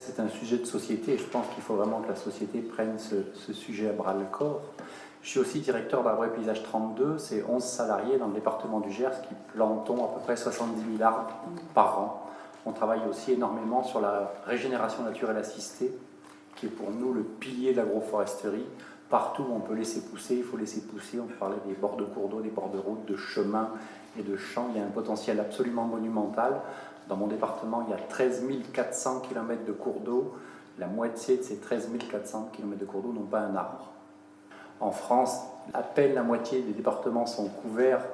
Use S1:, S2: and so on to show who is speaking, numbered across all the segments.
S1: C'est un sujet de société et je pense qu'il faut vraiment que la société prenne ce sujet à bras-le-corps. Je suis aussi directeur d'Arbres et Paysages 32, c'est 11 salariés dans le département du Gers qui plantons à peu près 70 000 arbres par an. On travaille aussi énormément sur la régénération naturelle assistée, qui est pour nous le pilier de l'agroforesterie. Partout où on peut laisser pousser, il faut laisser pousser. On parlait des bords de cours d'eau, des bords de route, de chemins et de champs. Il y a un potentiel absolument monumental. Dans mon département, il y a 13 400 km de cours d'eau. La moitié de ces 13 400 km de cours d'eau n'ont pas un arbre. En France, à peine la moitié des départements sont couverts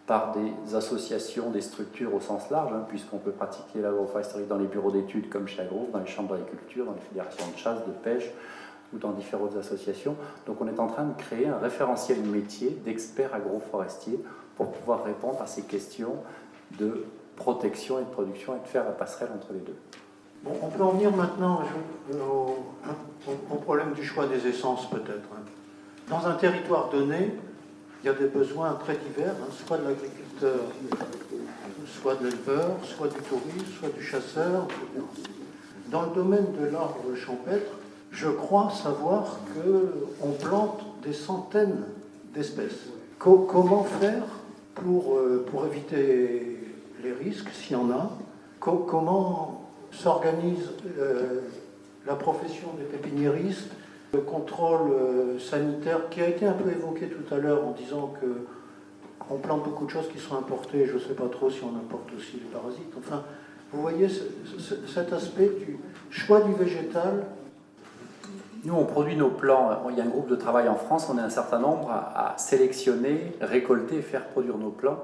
S1: par des associations, des structures au sens large, puisqu'on peut pratiquer l'agroforesterie dans les bureaux d'études comme chez Agrove, dans les chambres d'agriculture, dans les fédérations de chasse, de pêche ou dans différentes associations. Donc on est en train de créer un référentiel métier d'experts agroforestiers pour pouvoir répondre à ces questions de protection et de production et de faire la passerelle entre les deux.
S2: Bon, on peut en venir maintenant au problème du choix des essences peut-être. Dans un territoire donné, il y a des besoins très divers, soit de l'agriculteur, soit de l'éleveur, soit du touriste, soit du chasseur, etc. Dans le domaine de l'arbre champêtre, je crois savoir qu'on plante des centaines d'espèces. Comment faire pour éviter les risques, s'il y en a? Comment s'organise la profession des pépiniéristes? Le contrôle sanitaire qui a été un peu évoqué tout à l'heure en disant qu'on plante beaucoup de choses qui sont importées, je ne sais pas trop si on importe aussi les parasites. Enfin, vous voyez cet aspect du choix du végétal.
S1: Nous, on produit nos plants. Il y a un groupe de travail en France, on est un certain nombre à sélectionner, récolter et faire produire nos plants.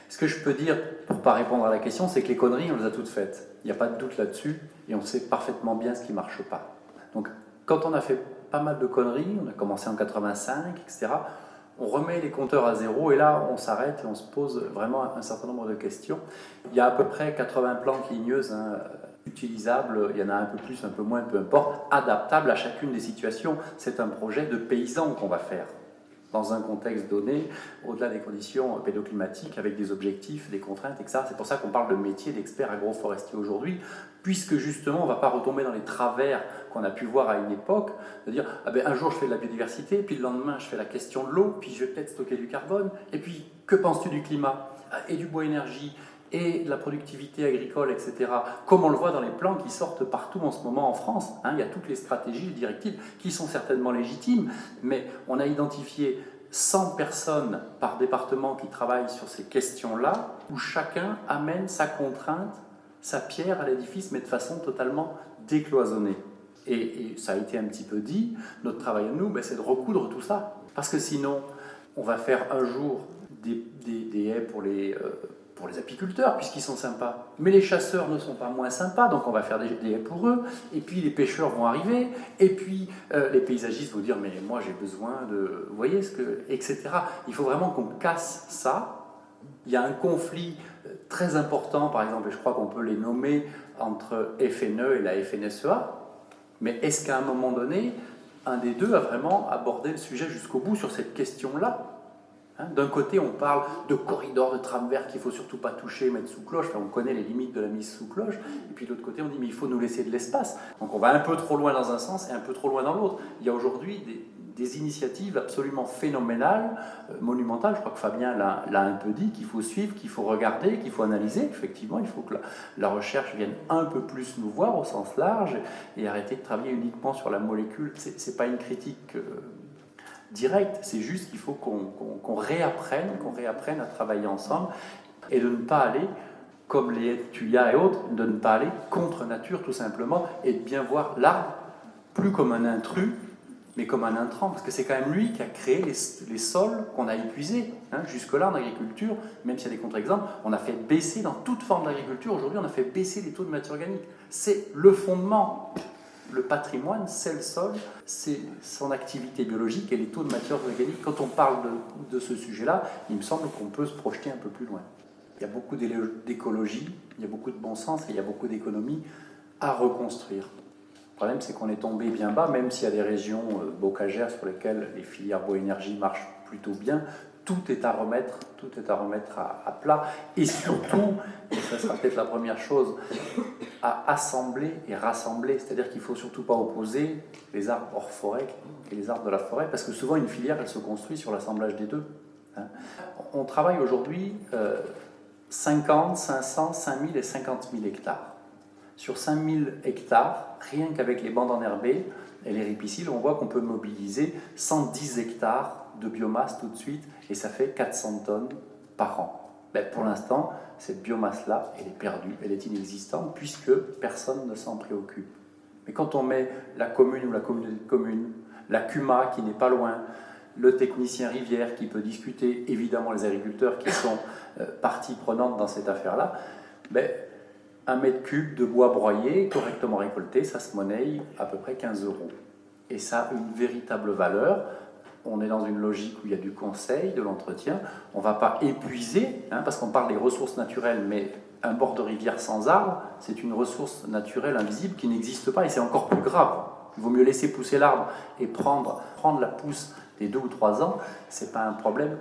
S1: Ce que je peux dire, pour ne pas répondre à la question, c'est que les conneries, on les a toutes faites. Il n'y a pas de doute là-dessus et on sait parfaitement bien ce qui ne marche pas. Donc, quand on a fait pas mal de conneries, on a commencé en 85, etc., on remet les compteurs à zéro et là, on s'arrête et on se pose vraiment un certain nombre de questions. Il y a à peu près 80 plantes ligneuses utilisables, il y en a un peu plus, un peu moins, peu importe, adaptables à chacune des situations. C'est un projet de paysan qu'on va faire dans un contexte donné, au-delà des conditions pédoclimatiques, avec des objectifs, des contraintes, etc. C'est pour ça qu'on parle de métier d'expert agroforestier aujourd'hui, puisque justement on ne va pas retomber dans les travers qu'on a pu voir à une époque, de dire un jour je fais de la biodiversité, puis le lendemain je fais la question de l'eau, puis je vais peut-être stocker du carbone, et puis que penses-tu du climat et du bois énergie et de la productivité agricole, etc. Comme on le voit dans les plans qui sortent partout en ce moment en France. Il y a toutes les stratégies, les directives qui sont certainement légitimes, mais on a identifié 100 personnes par département qui travaillent sur ces questions-là, où chacun amène sa contrainte, sa pierre à l'édifice, mais de façon totalement décloisonnée. Et ça a été un petit peu dit, notre travail à nous, c'est de recoudre tout ça. Parce que sinon, on va faire un jour des haies pour les apiculteurs, puisqu'ils sont sympas. Mais les chasseurs ne sont pas moins sympas, donc on va faire des haies pour eux. Et puis les pêcheurs vont arriver. Et puis les paysagistes vont dire, mais moi j'ai besoin de... Vous voyez ce que... etc. Il faut vraiment qu'on casse ça. Il y a un conflit très important, par exemple, et je crois qu'on peut les nommer, entre FNE et la FNSEA. Mais est-ce qu'à un moment donné, un des deux a vraiment abordé le sujet jusqu'au bout sur cette question-là? D'un côté, on parle de corridors de tram vert qu'il ne faut surtout pas toucher, mettre sous cloche. On connaît les limites de la mise sous cloche. Et puis de l'autre côté, on dit mais il faut nous laisser de l'espace. Donc on va un peu trop loin dans un sens et un peu trop loin dans l'autre. Il y a aujourd'hui des initiatives absolument phénoménales, monumentales. Je crois que Fabien l'a un peu dit, qu'il faut suivre, qu'il faut regarder, qu'il faut analyser. Effectivement, il faut que la recherche vienne un peu plus nous voir au sens large et arrêter de travailler uniquement sur la molécule. Ce n'est pas une critique... direct, c'est juste qu'il faut qu'on réapprenne à travailler ensemble et de ne pas aller, comme les Tuya et autres, de ne pas aller contre nature tout simplement et de bien voir l'arbre plus comme un intrus, mais comme un intrant, parce que c'est quand même lui qui a créé les sols qu'on a épuisés. Jusque-là, en agriculture, même s'il y a des contre-exemples, on a fait baisser, dans toute forme d'agriculture, aujourd'hui, on a fait baisser les taux de matière organique. C'est le fondement. Le patrimoine, c'est le sol, c'est son activité biologique et les taux de matière organique. Quand on parle de ce sujet-là, il me semble qu'on peut se projeter un peu plus loin. Il y a beaucoup d'écologie, il y a beaucoup de bon sens et il y a beaucoup d'économie à reconstruire. Le problème, c'est qu'on est tombé bien bas, même s'il y a des régions bocagères sur lesquelles les filières bois-énergie marchent plutôt bien. tout est à remettre à plat. Et surtout, et ça sera peut-être la première chose, à assembler et rassembler. C'est-à-dire qu'il ne faut surtout pas opposer les arbres hors forêt et les arbres de la forêt, parce que souvent une filière, elle se construit sur l'assemblage des deux. On travaille aujourd'hui 50, 500, 5000 et 50 000 hectares. Sur 5000 hectares, rien qu'avec les bandes enherbées et les ripiciles, on voit qu'on peut mobiliser 110 hectares de biomasse tout de suite, et ça fait 400 tonnes par an. Ben, pour l'instant, cette biomasse-là, elle est perdue, elle est inexistante, puisque personne ne s'en préoccupe. Mais quand on met la commune ou la communauté de communes, la CUMA qui n'est pas loin, le technicien rivière qui peut discuter, évidemment les agriculteurs qui sont partie prenante dans cette affaire-là, ben, 1 mètre cube de bois broyé, correctement récolté, ça se monnaie à peu près 15 €. Et ça a une véritable valeur. On est dans une logique où il y a du conseil, de l'entretien. On ne va pas épuiser, parce qu'on parle des ressources naturelles, mais un bord de rivière sans arbre, c'est une ressource naturelle invisible qui n'existe pas, et c'est encore plus grave. Il vaut mieux laisser pousser l'arbre et prendre la pousse des 2 ou 3 ans, ce n'est pas un problème.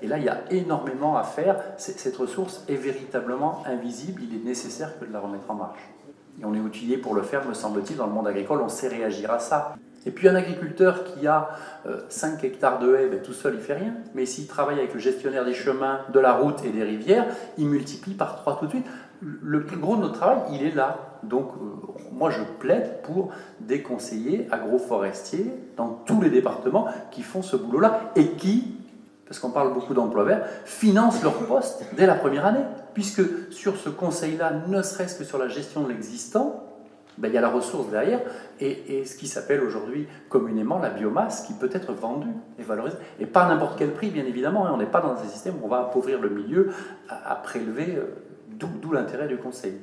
S1: Et là, il y a énormément à faire. Cette ressource est véritablement invisible. Il est nécessaire que de la remettre en marche. Et on est outillé pour le faire, me semble-t-il, dans le monde agricole. On sait réagir à ça. Et puis un agriculteur qui a 5 hectares de haies, ben, tout seul, il ne fait rien. Mais s'il travaille avec le gestionnaire des chemins, de la route et des rivières, il multiplie par 3 tout de suite. Le plus gros de notre travail, il est là. Donc, moi, je plaide pour des conseillers agroforestiers dans tous les départements qui font ce boulot-là et qui, parce qu'on parle beaucoup d'emplois verts, financent leur poste dès la première année. Puisque sur ce conseil-là, ne serait-ce que sur la gestion de l'existant, ben, il y a la ressource derrière et ce qui s'appelle aujourd'hui communément la biomasse qui peut être vendue et valorisée. Et pas à n'importe quel prix, bien évidemment. On n'est pas dans un système où on va appauvrir le milieu à prélever, d'où l'intérêt du conseil.